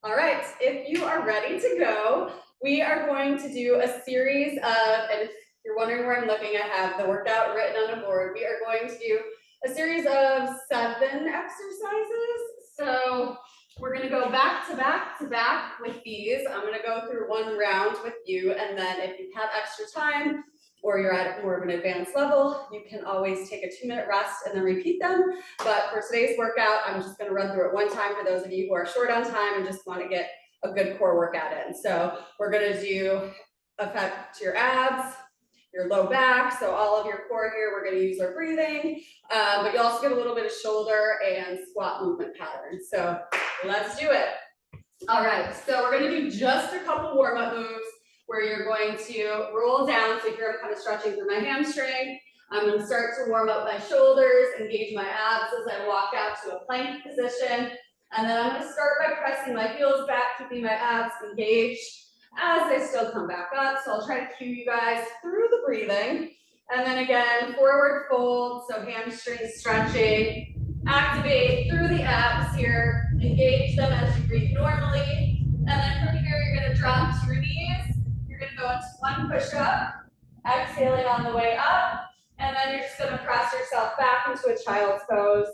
All right, if you are ready to go, we are going to do a series of, and if you're wondering where I'm looking, I have the workout written on a board. We are going to do a series of 7 exercises. So we're going to go back to back to back with these. I'm going to go through one round with you, and then if you have extra time or you're at more of an advanced level, you can always take a 2-minute rest and then repeat them. But for today's workout, I'm just going to run through it one time for those of you who are short on time and just want to get a good core workout in. So we're going to do affect your abs, your low back, so all of your core here. We're going to use our breathing, but you also get a little bit of shoulder and squat movement patterns. So let's do it. All right, so we're going to do just a couple warm-up moves where you're going to roll down. So here I'm kind of stretching through my hamstring. I'm going to start to warm up my shoulders, engage my abs as I walk out to a plank position. And then I'm going to start by pressing my heels back, keeping my abs engaged as I still come back up. So I'll try to cue you guys through the breathing. And then again, forward fold, so hamstring stretching. Activate through the abs here. Engage them as you breathe normally. And then from here, you're going to drop to your knees. You're going to go into one push-up, exhaling on the way up. And then you're just going to press yourself back into a child's pose.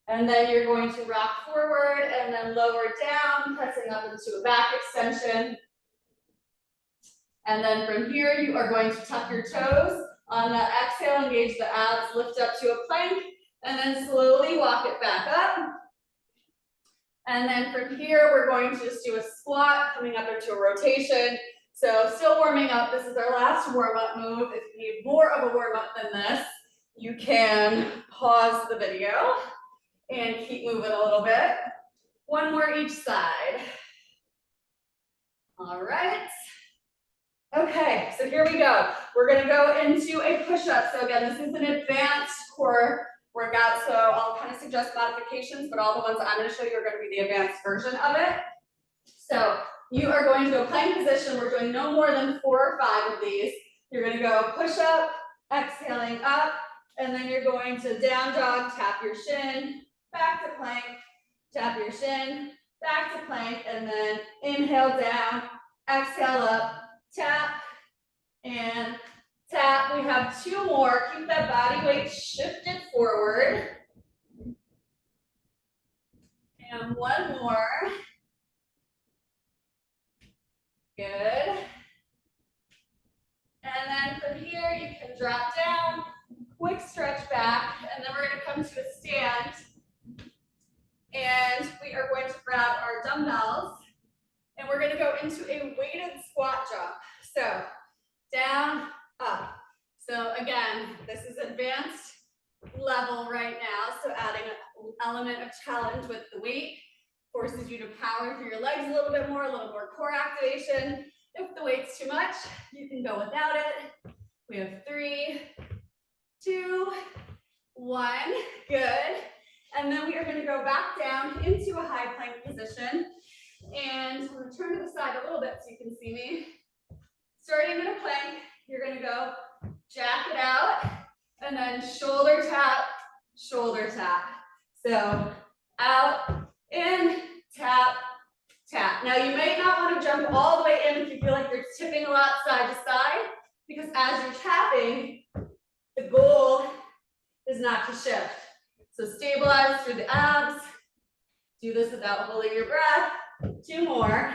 And then you're going to rock forward and then lower down, pressing up into a back extension. And then from here, you are going to tuck your toes. On the exhale, engage the abs, lift up to a plank, and then slowly walk it back up. And then from here, we're going to just do a squat, coming up into a rotation. So still warming up. This is our last warm-up move. If you need more of a warm-up than this, you can pause the video and keep moving a little bit. One more each side. All right. Okay, so here we go. We're going to go into a push-up. So again, this is an advanced core workout, so I'll kind of suggest modifications, but all the ones I'm going to show you are going to be the advanced version of it. So you are going to go plank position. We're doing no more than 4 or 5 of these. You're going to go push up, exhaling up, and then you're going to down dog, tap your shin, back to plank, tap your shin, back to plank, and then inhale down, exhale up, tap, and tap. We have 2 more. Keep that body weight shifted forward. And 1 more. Good. And then from here, you can drop down, quick stretch back, and then we're going to come to a stand. And we are going to grab our dumbbells, and we're going to go into a weighted squat jump. So down, up. So again, this is advanced level right now. So adding an element of challenge with the weight forces you to power through your legs a little bit more, a little more core activation. If the weight's too much, you can go without it. We have 3, 2, 1. Good. And then we are going to go back down into a high plank position. And I'm going to turn to the side a little bit so you can see me. Starting in a plank, you're going to go jack it out, and then shoulder tap, shoulder tap. So out, in, tap, tap. Now you may not want to jump all the way in if you feel like you're tipping a lot side to side, because as you're tapping, the goal is not to shift. So stabilize through the abs. Do this without holding your breath. 2 more.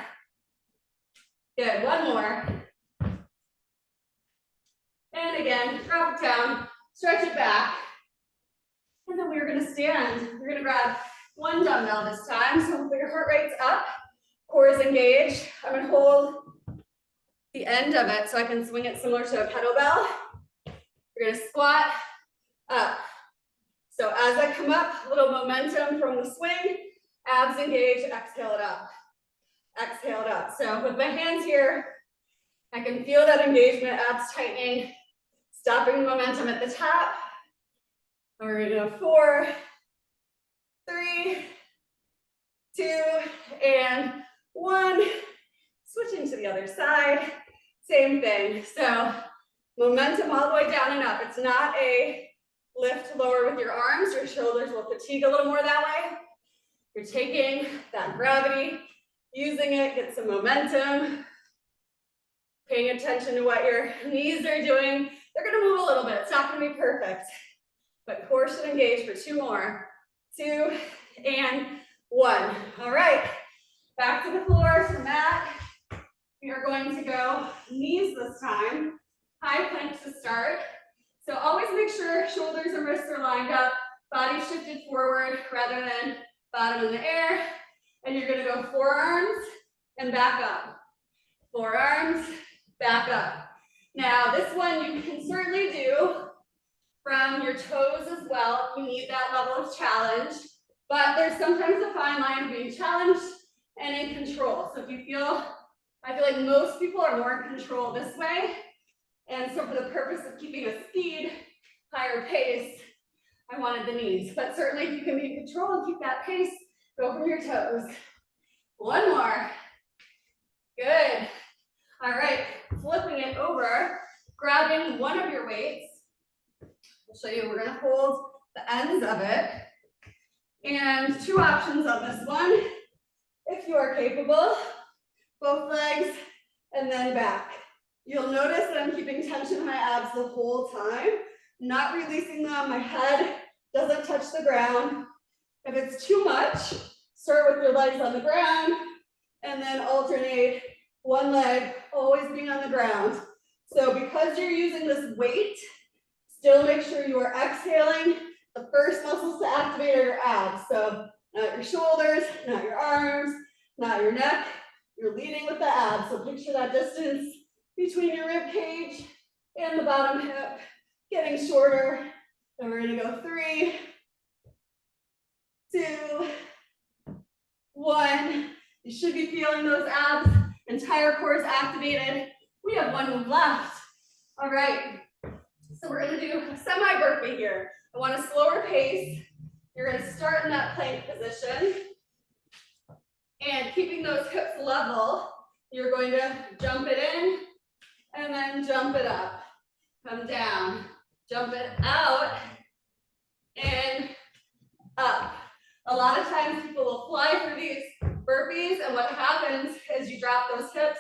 Good, 1 more. And again, drop it down, stretch it back. And then we're going to stand. We're going to grab 1 dumbbell this time. So hopefully your heart rate's up, core is engaged. I'm going to hold the end of it so I can swing it similar to a kettlebell. You're going to squat up. So as I come up, a little momentum from the swing, abs engaged, exhale it up. Exhale it up. So with my hands here, I can feel that engagement, abs tightening, stopping the momentum at the top. We're going to go 4, 3, 2, and 1. Switching to the other side, same thing. So momentum all the way down and up. It's not a lift lower with your arms. Your shoulders will fatigue a little more that way. You're taking that gravity, using it, get some momentum, paying attention to what your knees are doing. They're gonna move a little bit. It's not gonna be perfect, but core should engage for 2 more. 2 and 1. All right, back to the floor for mat. We are going to go knees this time. High plank to start. So always make sure shoulders and wrists are lined up, body shifted forward rather than bottom in the air. And you're gonna go forearms and back up. Forearms, back up. Now this one you can certainly do from your toes as well. You need that level of challenge, but there's sometimes a fine line of being challenged and in control. So if you feel, I feel like most people are more in control this way. And so for the purpose of keeping a speed, higher pace, I wanted the knees. But certainly if you can be in control and keep that pace, go from your toes. 1 more. Good. All right, flipping it over, grabbing one of your weights. I'll show you, we're gonna hold the ends of it. And 2 options on this one. If you are capable, both legs and then back. You'll notice that I'm keeping tension in my abs the whole time, not releasing them. My head doesn't touch the ground. If it's too much, start with your legs on the ground and then alternate one leg always being on the ground. So because you're using this weight, still make sure you are exhaling. The first muscles to activate are your abs. So not your shoulders, not your arms, not your neck. You're leading with the abs. So picture that distance between your rib cage and the bottom hip getting shorter. And we're gonna go 3, 2, 1. You should be feeling those abs. Entire core is activated. We have 1 move left. All right. So we're gonna do a semi-burpee here. I want a slower pace. You're gonna start in that plank position. And keeping those hips level, you're going to jump it in and then jump it up. Come down, jump it out and up. A lot of times people will fly through these burpees, and what happens is you drop those hips,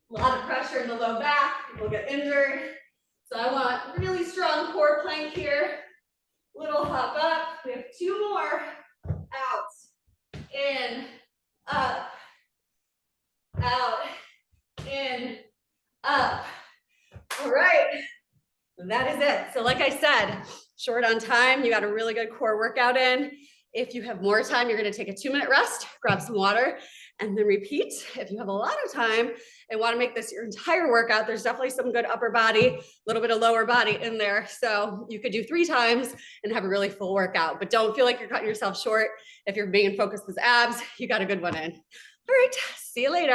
a lot of pressure in the low back, people get injured. So I want really strong core plank here. Little hop up. We have 2 more. Out, in, up, out, in, up. All right, that is it. So like I said, short on time, you got a really good core workout in. If you have more time, you're gonna take a 2-minute rest, grab some water, and then repeat. If you have a lot of time and wanna make this your entire workout, there's definitely some good upper body, a little bit of lower body in there. So you could do 3 times and have a really full workout, but don't feel like you're cutting yourself short. If your main focus is abs, you got a good one in. All right, see you later.